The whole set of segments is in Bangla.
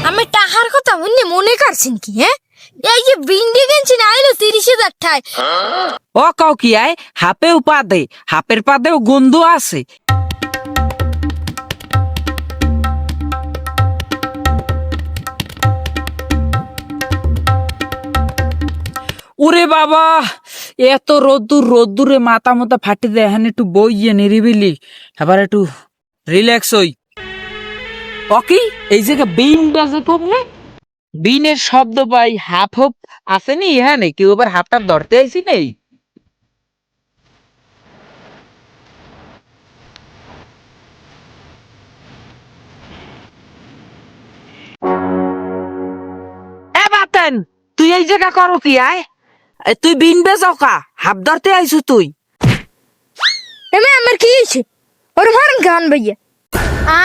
আমি টাকার কথা মনে করছেন কি? হ্যাঁ, এই যে বিন্ডি কিনছি না আইলো 30,000 টাকায়। ও কাউ কি আয় হাপেও পাদে, হাপের পাদেও গন্ধ আছে। ওরে বাবা, এত রোদ্দুরে মাথা মাথা ফাটি দেয়। এখানে একটু বইয়ে নিরিবিলি আবার একটু রিল্যাক্স হই। ওকে, এই জায়গা বিন বাজে কমলে বিনের শব্দ পাই। হাফ হপ আসেনি এখানে, কেউ আবার হাফটা ধরতে আইসি নেই। এ বাতেন, তুই এই জায়গা করো কি আয়? তুই বিন বেজাও কা? হাফ ধরতে আইসু তুই? এমে আমার কি হয়েছে? ওর মারেন গান ভাইয়া।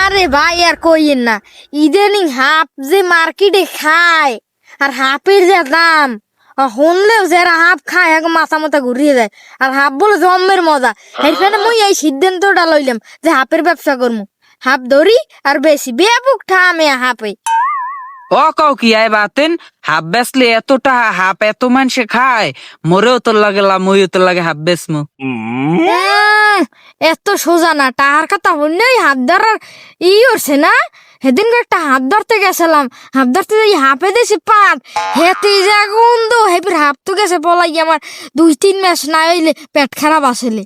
আরে ভাই আর কইয়েন না, ইদানিং হাফ যে মার্কেটে খায় আর হাফের যে দাম শুনলেও যারা হাফ খায় এখন মাথা মাথা ঘুরিয়ে যায়। আর হাফ বলে জম্মের মজা। এখানে মুই এই সিদ্ধান্তটা লইলাম যে হাফের ব্যবসা করবো। হাফ ধরি আর বেশি বেপুক ঠামে হাফে। ও কাউ কি আয় বাতেন, হাফ বেচলে এতটা হাফ এত মানুষে খায়, মরেও তোর লাগে লাম, মইও তোর লাগে হাফ বেচমু। এত সোজা না, টাহার কথা হইলেই হাত ধরার হচ্ছে না। সেদিন একটা হাত ধরতে গেছিলাম, হাত ধরতে যাই হাফে দিয়েছি পাট, হেতে যা গন্ধ, হেপির হাফ তো গেছে বলাই আমার 2-3 মাস না হইলে পেট খারাপ আসলে।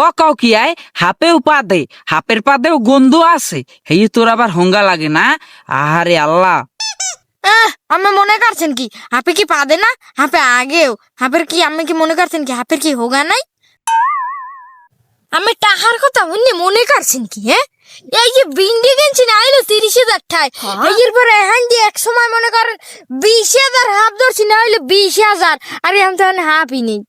ও কাউ কি আয় হাপেও পাদে, হাপের পাদেও গন্ধ আছে। হেই তোর আবার হঙ্গা লাগে না? আহারে আল্লাহ, আমি মনে করছেন কি হাপে কি পাদে না? হাপে আগেও হাপের কি, আমি কি মনে করছেন কি হাপের কি হোগা নাই? আমি টাকার কথা মনে করছেন কি? হ্যাঁ, এই যে বিন্ডি কিনছি না আইলো 30,000 টাকায়। এরপরে এখন যে এক সময় মনে করেন 20,000 হাফ ধরছি না হইলো 20,000, আর এখন তো হাফই নেই।